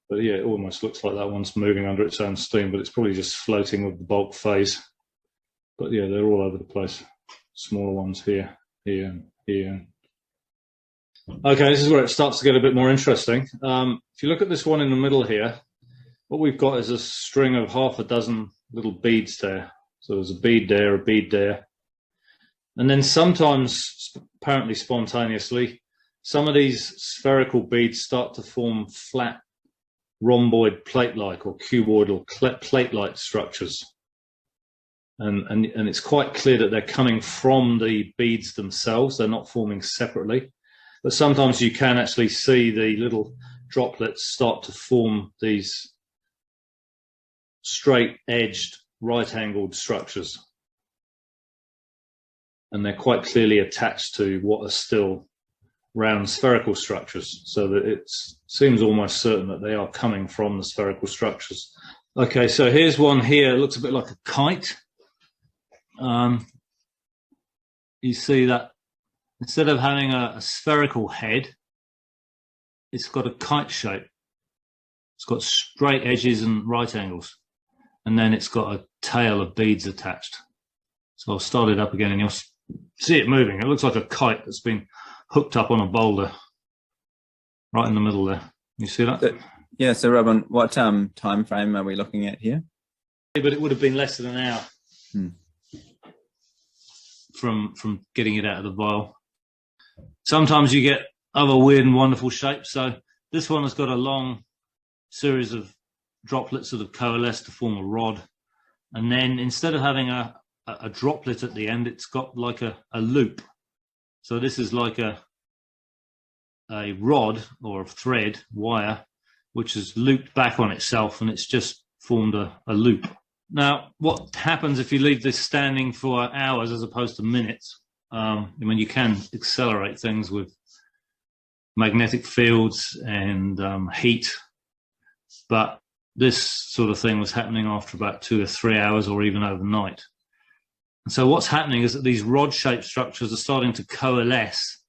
But yeah, it almost looks like that one's moving under its own steam, but it's probably just floating with the bulk phase. But yeah, they're all over the place. Smaller ones here, here, and here. Okay, this is where it starts to get a bit more interesting. If you look at this one in the middle here, what we've got is a string of half a dozen little beads there. So there's a bead there, a bead there. And then sometimes, apparently spontaneously, some of these spherical beads start to form flat rhomboid plate-like or cuboidal plate-like structures. And it's quite clear that they're coming from the beads themselves. They're not forming separately. But sometimes you can actually see the little droplets start to form these straight-edged, right-angled structures. And they're quite clearly attached to what are still round spherical structures, so that it seems almost certain that they are coming from the spherical structures. Okay, so here's one here. It looks a bit like a kite. You see that instead of having a spherical head, it's got a kite shape. It's got straight edges and right angles. And then it's got a tail of beads attached. So I'll start it up again and you'll see it moving. It looks like a kite that's been hooked up on a boulder right in the middle there. You see that? Yeah, so Robin, what time frame are we looking at here? But it would have been less than an hour from getting it out of the vial. Sometimes you get other weird and wonderful shapes. So this one has got a long series of droplets that have coalesced to form a rod. And then instead of having a droplet at the end, it's got like a loop. So this is like a rod or a thread, wire, which is looped back on itself, and it's just formed a loop. Now, what happens if you leave this standing for hours as opposed to minutes? I mean, you can accelerate things with magnetic fields and heat, but this sort of thing was happening after about 2 or 3 hours or even overnight. And so what's happening is that these rod-shaped structures are starting to coalesce.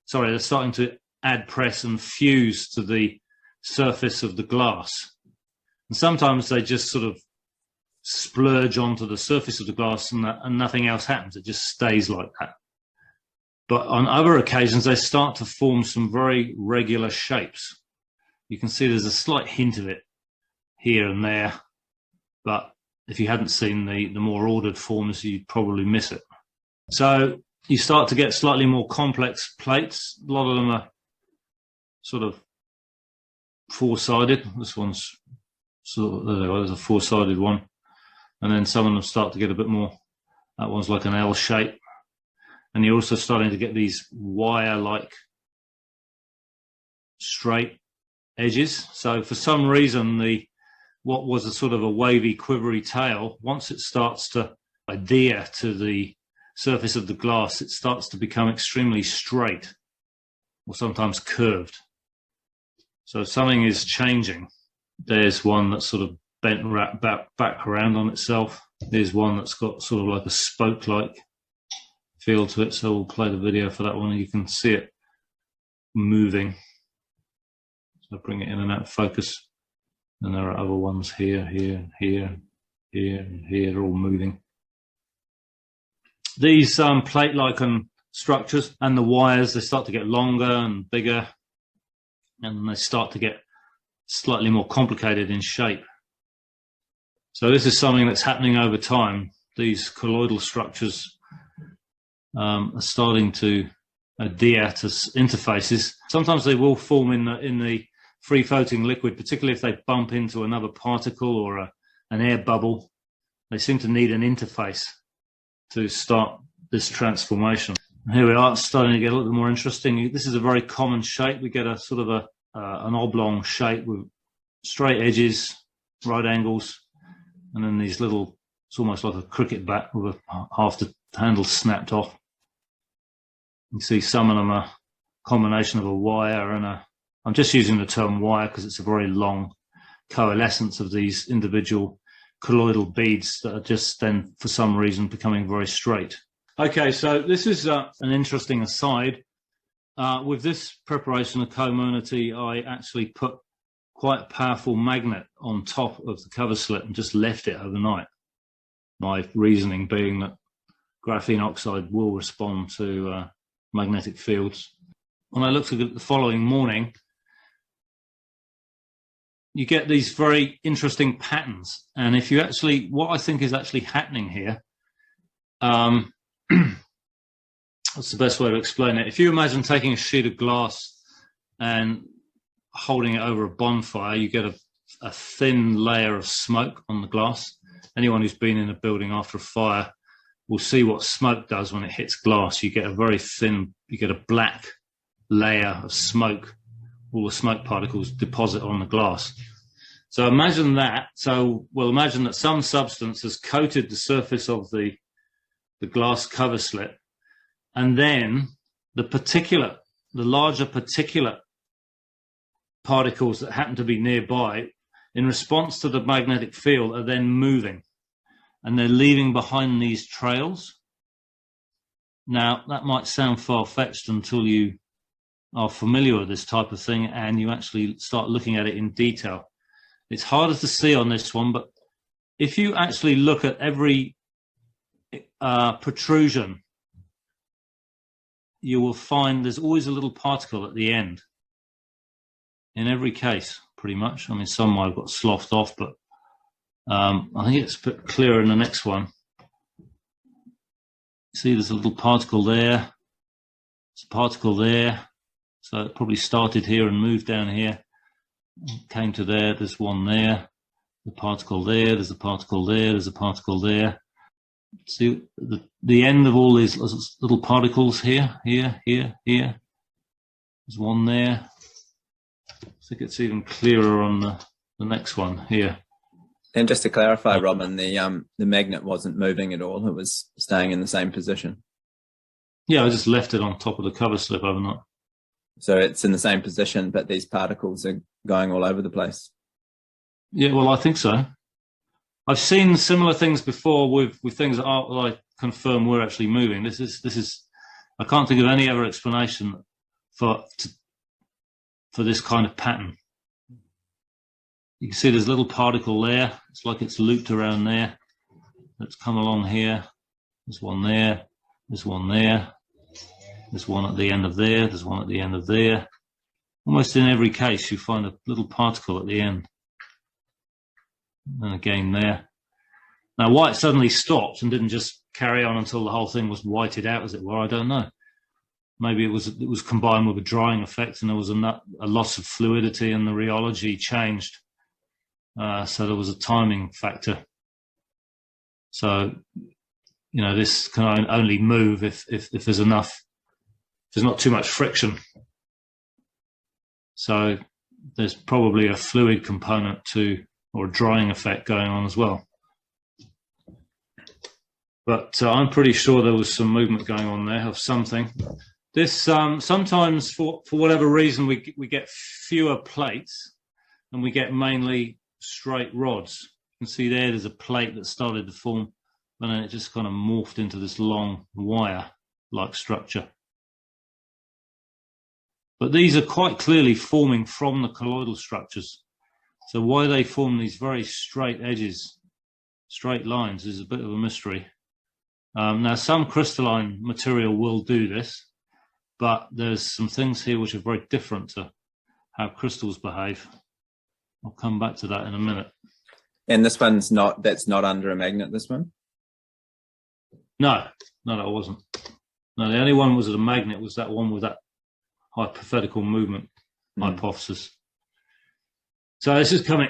Sorry, they're starting to add press and fuse to the surface of the glass. And sometimes they just sort of splurge onto the surface of the glass and nothing else happens. It just stays like that. But on other occasions, they start to form some very regular shapes. You can see there's a slight hint of it here and there, but if you hadn't seen the more ordered forms, you'd probably miss it. So you start to get slightly more complex plates. A lot of them are sort of four-sided. This one's sort of, there's a four-sided one. And then some of them start to get a bit more, that one's like an L shape. And you're also starting to get these wire-like straight edges. So for some reason, what was a sort of a wavy, quivery tail, once it starts to adhere to the surface of the glass, it starts to become extremely straight or sometimes curved. So something is changing. There's one that's sort of bent back around on itself. There's one that's got sort of like a spoke-like feel to it. So we'll play the video for that one and you can see it moving. So bring it in and out of focus. And there are other ones here, here, here, here, and here. They're all moving. These plate-like structures and the wires, they start to get longer and bigger, and they start to get slightly more complicated in shape. So this is something that's happening over time. These colloidal structures are starting to adhere to interfaces. Sometimes they will form in the free floating liquid, particularly if they bump into another particle or an air bubble. They seem to need an interface to start this transformation. Here we are, it's starting to get a little bit more interesting. This is a very common shape. We get a sort of an oblong shape with straight edges, right angles, and then these little, it's almost like a cricket bat with half the handle snapped off. You see some of them are a combination of a wire and I'm just using the term wire because it's a very long coalescence of these individual colloidal beads that are just then, for some reason, becoming very straight. Okay, so this is an interesting aside. With this preparation of community, I actually put quite a powerful magnet on top of the cover slip and just left it overnight. My reasoning being that graphene oxide will respond to magnetic fields. when I looked at it the following morning, you get these very interesting patterns. And if you actually, what I think is actually happening here, what's the best way to explain it? If you imagine taking a sheet of glass and holding it over a bonfire, you get a thin layer of smoke on the glass. Anyone who's been in a building after a fire will see what smoke does when it hits glass. You get a very thin, you get a black layer of smoke. All the smoke particles deposit on the glass. So imagine that. So we'll imagine that some substance has coated the surface of the glass cover slip, and then the larger particulate particles that happen to be nearby, in response to the magnetic field, are then moving, and they're leaving behind these trails. Now, that might sound far-fetched until you are familiar with this type of thing and you actually start looking at it in detail. It's harder to see on this one, but if you actually look at every protrusion, you will find there's always a little particle at the end. In every case, pretty much. I mean, some might have got sloughed off, but I think it's a bit clearer in the next one. See, there's a little particle there. There's a particle there. So it probably started here and moved down here. Came to there. There's one there. The particle there. There's a particle there. There's a particle there. See the end of all these little particles here, here, here, here. There's one there. I think it's even clearer on the next one here. And just to clarify, Robin, the magnet wasn't moving at all. It was staying in the same position. Yeah, I just left it on top of the cover slip overnight. So it's in the same position, but these particles are going all over the place. Yeah, well, I think so. I've seen similar things before with things that I confirm we're actually moving. This is. I can't think of any other explanation for this kind of pattern. You can see there's a little particle there. It's like it's looped around there. Let's come along here. There's one there. There's one there. There's one at the end of there. There's one at the end of there. Almost in every case, you find a little particle at the end. And again there. Now, why it suddenly stopped and didn't just carry on until the whole thing was whited out, as it were, I don't know. Maybe it was combined with a drying effect, and there was a loss of fluidity, and the rheology changed. So there was a timing factor. So, you know, this can only move if there's enough, if there's not too much friction. So there's probably a fluid component or a drying effect going on as well. But I'm pretty sure there was some movement going on there of something. This sometimes for whatever reason we get fewer plates and we get mainly straight rods. You can see there's a plate that started to form, and then it just kind of morphed into this long wire-like structure. But these are quite clearly forming from the colloidal structures. So why they form these very straight edges, straight lines, is a bit of a mystery. Now, some crystalline material will do this, but there's some things here which are very different to how crystals behave. I'll come back to that in a minute. And this one's that's not under a magnet, this one? No, it wasn't. No, the only one was a magnet was that one with that hypothetical movement hypothesis. So this is coming,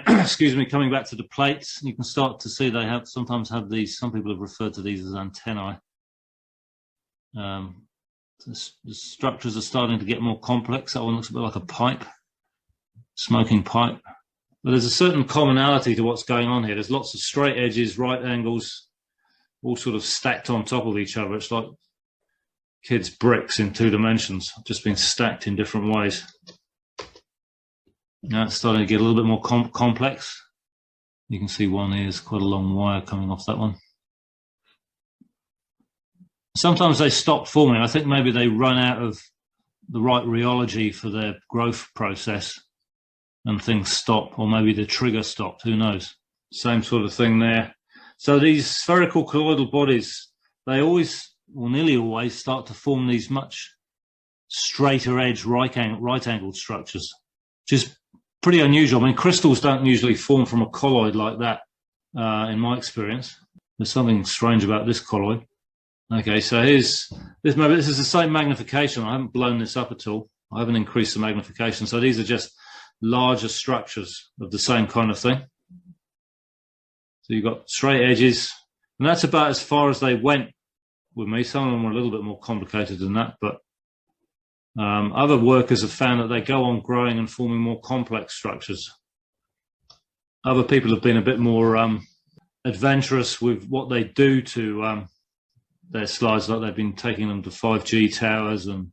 coming back to the plates. You can start to see they sometimes have these, some people have referred to these as antennae. The structures are starting to get more complex. That one looks a bit like a pipe, smoking pipe. But there's a certain commonality to what's going on here. There's lots of straight edges, right angles, all sort of stacked on top of each other. It's like kids' bricks in 2 dimensions, just being stacked in different ways. Now it's starting to get a little bit more complex. You can see one here is quite a long wire coming off that one. Sometimes they stop forming. I think maybe they run out of the right rheology for their growth process and things stop, or maybe the trigger stopped, who knows. Same sort of thing there. So these spherical colloidal bodies, they always, or nearly always, start to form these much straighter edge right angled structures, which is pretty unusual. I mean, crystals don't usually form from a colloid like that, in my experience. There's something strange about this colloid. Okay, so this is the same magnification. I haven't blown this up at all. I haven't increased the magnification. So these are just larger structures of the same kind of thing. So you've got straight edges, and that's about as far as they went with me. Some of them were a little bit more complicated than that, but other workers have found that they go on growing and forming more complex structures. Other people have been a bit more adventurous with what they do to their slides, like they've been taking them to 5G towers and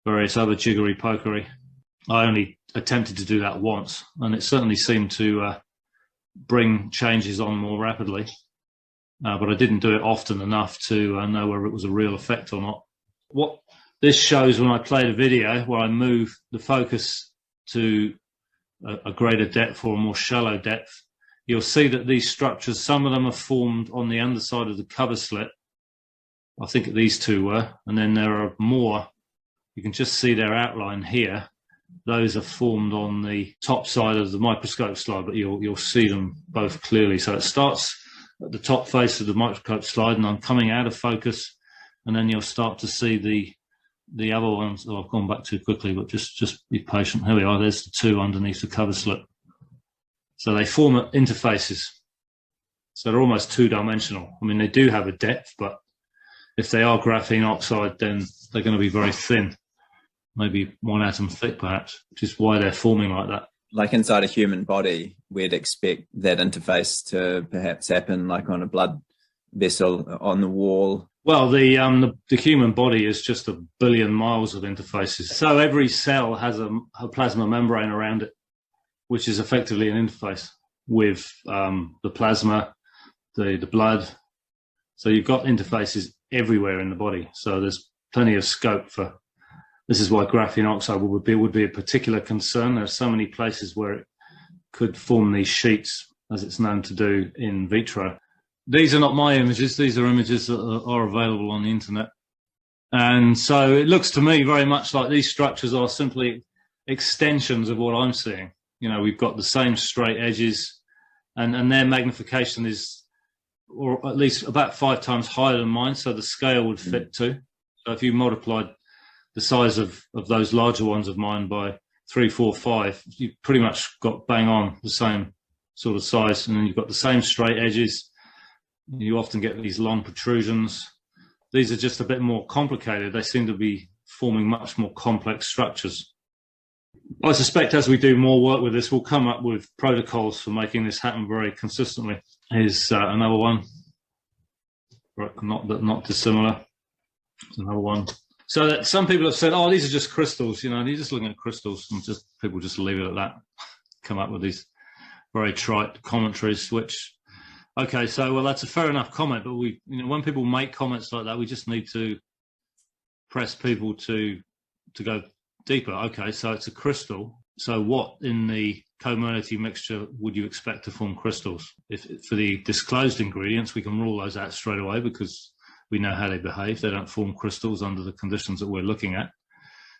various other jiggery pokery. I only attempted to do that once, and it certainly seemed to bring changes on more rapidly, but I didn't do it often enough to know whether it was a real effect or not. What this shows, when I play the video where I move the focus to a greater depth or a more shallow depth, you'll see that these structures, some of them are formed on the underside of the cover slit. I think these two were, and then there are more. You can just see their outline here. Those are formed on the top side of the microscope slide, but you'll see them both clearly. So it starts at the top face of the microscope slide, and I'm coming out of focus, and then you'll start to see the other ones. Oh, I've gone back too quickly, but just be patient. Here we are. There's the two underneath the cover slit. So they form at interfaces. So they're almost two-dimensional. I mean, they do have a depth, but if they are graphene oxide, then they're going to be very thin, maybe 1 atom thick, perhaps, which is why they're forming like that. Like inside a human body, we'd expect that interface to perhaps happen like on a blood vessel on the wall. Well, the human body is just 1 billion miles of interfaces. So every cell has a plasma membrane around it, which is effectively an interface with the plasma, the blood. So you've got interfaces everywhere in the body. So there's plenty of scope for. This is why graphene oxide would be a particular concern. There are so many places where it could form these sheets, as it's known to do in vitro. These are not my images. These are images that are available on the internet. And so it looks to me very much like these structures are simply extensions of what I'm seeing. You know, we've got the same straight edges, and their magnification is, or at least about 5 times higher than mine, so the scale would fit too. So if you multiplied the size of those larger ones of mine by 3, 4, 5, you pretty much got bang on the same sort of size, and then you've got the same straight edges. You often get these long protrusions. These are just a bit more complicated. They seem to be forming much more complex structures. I suspect as we do more work with this, we'll come up with protocols for making this happen very consistently. Here's another one, not dissimilar. There's another one. So that some people have said, oh, these are just crystals, you know, you're just looking at crystals, and people just leave it at that, come up with these very trite commentaries, which, okay, so, well, that's a fair enough comment, but when people make comments like that, we just need to press people to go deeper. Okay, so it's a crystal. So what in the community mixture would you expect to form crystals? If for the disclosed ingredients, we can rule those out straight away because we know how they behave. They don't form crystals under the conditions that we're looking at.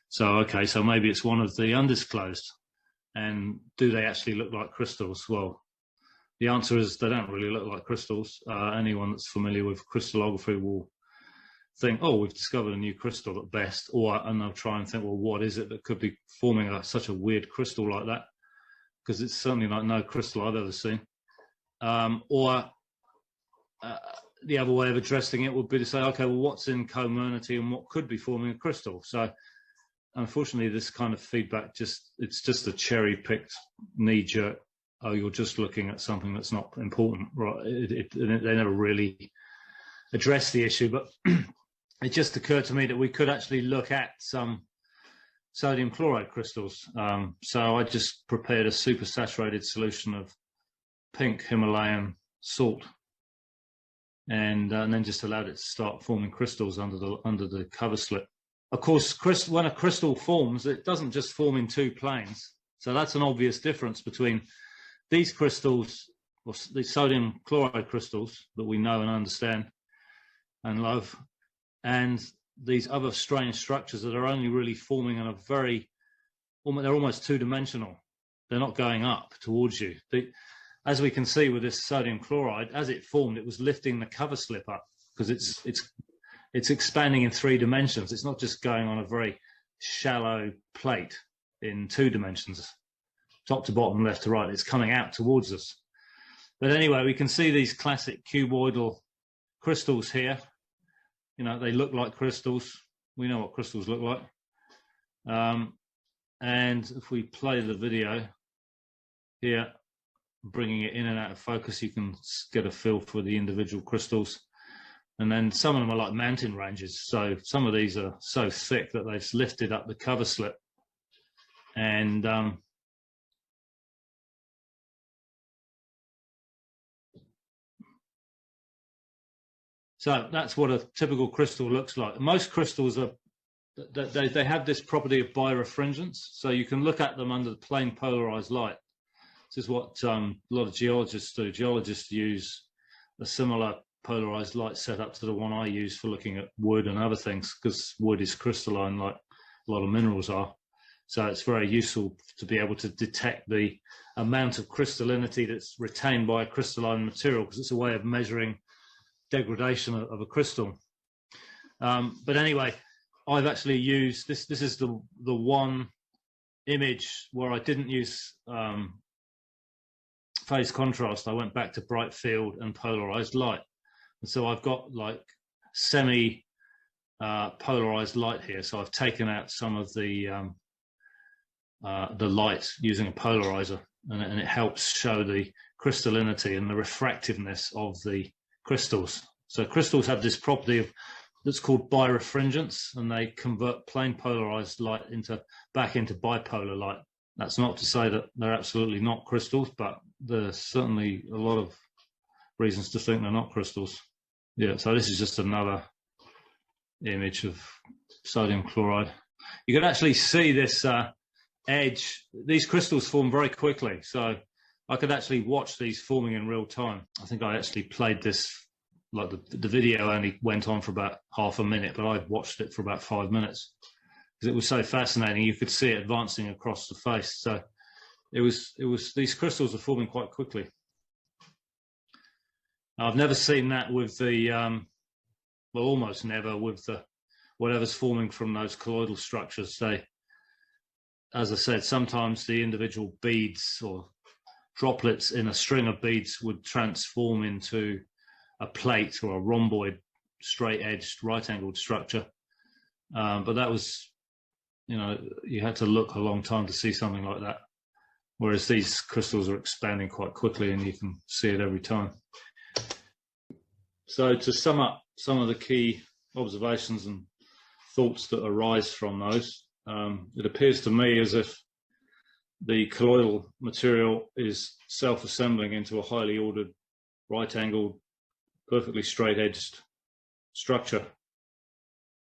So, okay, so maybe it's one of the undisclosed. And do they actually look like crystals? Well, the answer is they don't really look like crystals. Anyone that's familiar with crystallography will think, oh, we've discovered a new crystal at best, and they'll try and think, well, what is it that could be forming such a weird crystal like that? Because it's certainly like no crystal I've ever seen. The other way of addressing it would be to say, okay, well, what's in community and what could be forming a crystal? So unfortunately, this kind of feedback it's just a cherry-picked knee-jerk, oh, you're just looking at something that's not important, right? They never really address the issue, but it just occurred to me that we could actually look at some sodium chloride crystals. So I just prepared a supersaturated solution of pink Himalayan salt, and then just allowed it to start forming crystals under the cover slit. Of course, when a crystal forms, it doesn't just form in 2 planes. So that's an obvious difference between these crystals, or the sodium chloride crystals that we know and understand and love, and these other strange structures that are only really forming in a very, they're almost two-dimensional. They're not going up towards you. As we can see with this sodium chloride, as it formed, it was lifting the cover slip up because it's expanding in 3 dimensions. It's not just going on a very shallow plate in 2 dimensions, top to bottom, left to right. It's coming out towards us. But anyway, we can see these classic cuboidal crystals here. You know, they look like crystals. We know what crystals look like. And if we play the video here, bringing it in and out of focus, you can get a feel for the individual crystals. And then some of them are like mountain ranges. So some of these are so thick that they've lifted up the cover slip. And so that's what a typical crystal looks like. Most crystals are, they have this property of birefringence. So you can look at them under the plain polarized light. This is what a lot of geologists do. Geologists use a similar polarized light setup to the one I use for looking at wood and other things, because wood is crystalline like a lot of minerals are. So it's very useful to be able to detect the amount of crystallinity that's retained by a crystalline material, because it's a way of measuring degradation of a crystal. But anyway, I've actually used this. This is the one image where I didn't use phase contrast. I went back to bright field and polarized light. And so I've got like semi polarized light here. So I've taken out some of the light using a polarizer, and it helps show the crystallinity and the refractiveness of the crystals. So crystals have this property of that's called birefringence, and they convert plain polarized light back into bipolar light. That's not to say that they're absolutely not crystals, but there's certainly a lot of reasons to think they're not crystals. Yeah, so this is just another image of sodium chloride. You can actually see this edge. These crystals form very quickly, so I could actually watch these forming in real time. I think I actually played this, like the video only went on for about half a minute, but I watched it for about 5 minutes because it was so fascinating. You could see it advancing across the face. So it was these crystals are forming quite quickly. Now, I've never seen that with the well, almost never with the whatever's forming from those colloidal structures. As I said, sometimes the individual beads or droplets in a string of beads would transform into a plate or a rhomboid, straight-edged, right-angled structure. But that was, you know, you had to look a long time to see something like that. Whereas these crystals are expanding quite quickly and you can see it every time. So to sum up some of the key observations and thoughts that arise from those, it appears to me as if the colloidal material is self-assembling into a highly ordered, right-angled, perfectly straight-edged structure,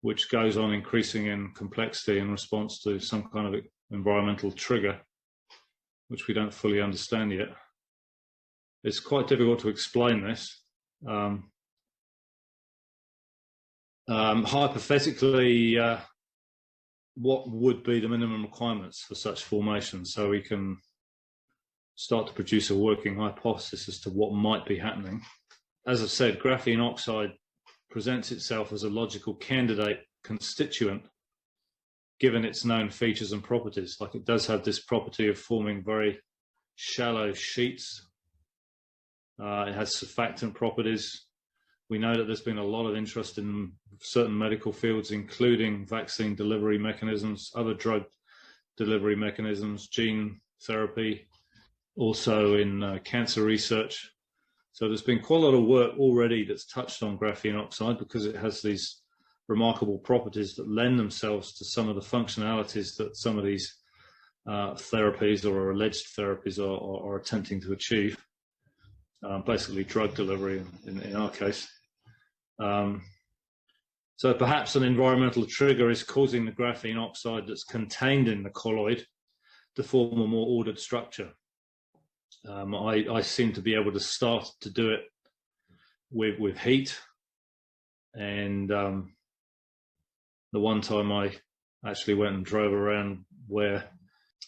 which goes on increasing in complexity in response to some kind of environmental trigger, which we don't fully understand yet. It's quite difficult to explain this. Hypothetically, what would be the minimum requirements for such formations so we can start to produce a working hypothesis as to what might be happening? As I've said, graphene oxide presents itself as a logical candidate constituent given its known features and properties. Like, it does have this property of forming very shallow sheets. It has surfactant properties. We know that there's been a lot of interest in certain medical fields, including vaccine delivery mechanisms, other drug delivery mechanisms, gene therapy, also in cancer research. So there's been quite a lot of work already that's touched on graphene oxide because it has these remarkable properties that lend themselves to some of the functionalities that some of these therapies or alleged therapies are attempting to achieve. Basically drug delivery in our case. So perhaps an environmental trigger is causing the graphene oxide that's contained in the colloid to form a more ordered structure. I seem to be able to start to do it with heat, and The one time I actually went and drove around where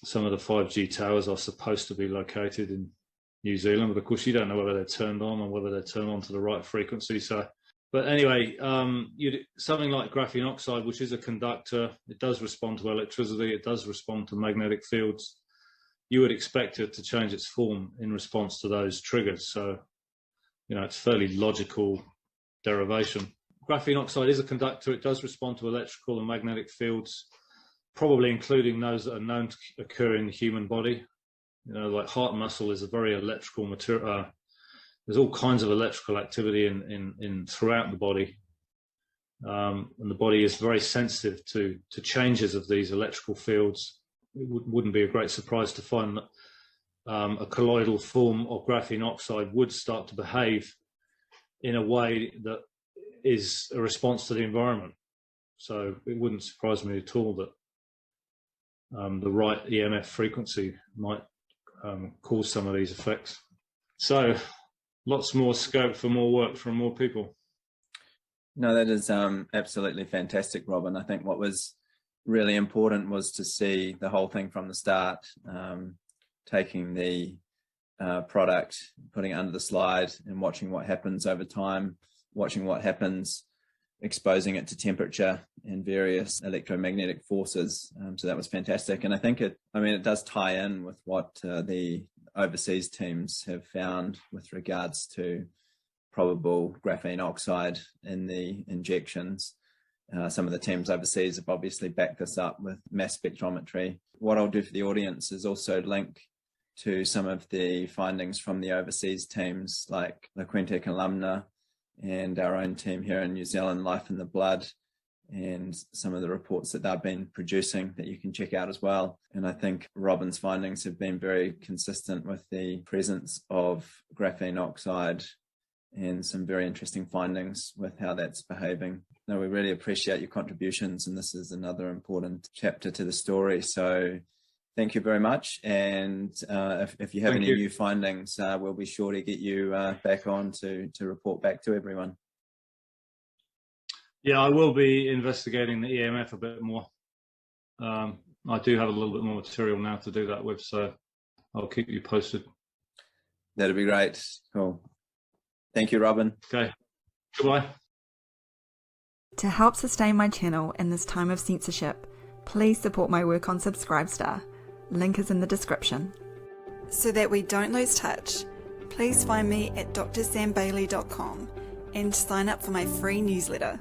some of the 5G towers are supposed to be located in New Zealand, but of course you don't know whether they're turned on or whether they're turned on to the right frequency. But anyway, something like graphene oxide, which is a conductor, it does respond to electricity, it does respond to magnetic fields. You would expect it to change its form in response to those triggers. So, it's fairly logical derivation. Graphene oxide is a conductor. It does respond to electrical and magnetic fields, probably including those that are known to occur in the human body. Like heart muscle is a very electrical material. There's all kinds of electrical activity in throughout the body, and the body is very sensitive to changes of these electrical fields. It wouldn't be a great surprise to find that a colloidal form of graphene oxide would start to behave in a way that is a response to the environment. So it wouldn't surprise me at all that the right EMF frequency might cause some of these effects. So lots more scope for more work from more people. No, that is absolutely fantastic, Robin. I think what was really important was to see the whole thing from the start, taking the product, putting it under the slide and watching what happens over time, watching what happens, exposing it to temperature and various electromagnetic forces. So that was fantastic. And I think it does tie in with what the overseas teams have found with regards to probable graphene oxide in the injections. Some of the teams overseas have obviously backed this up with mass spectrometry. What I'll do for the audience is also link to some of the findings from the overseas teams like the Quintec alumna and our own team here in New Zealand, Life in the Blood, and some of the reports that they've been producing that you can check out as well. And I think Robin's findings have been very consistent with the presence of graphene oxide and some very interesting findings with how that's behaving. No, we really appreciate your contributions, and this is another important chapter to the story. So thank you very much. And if you have any new findings, we'll be sure to get you back on to report back to everyone. Yeah, I will be investigating the EMF a bit more. I do have a little bit more material now to do that with, so I'll keep you posted. That'd be great. Cool. Thank you, Robin. Okay. Goodbye. To help sustain my channel in this time of censorship, please support my work on Subscribestar. Link is in the description. So that we don't lose touch, please find me at drsambailey.com and sign up for my free newsletter.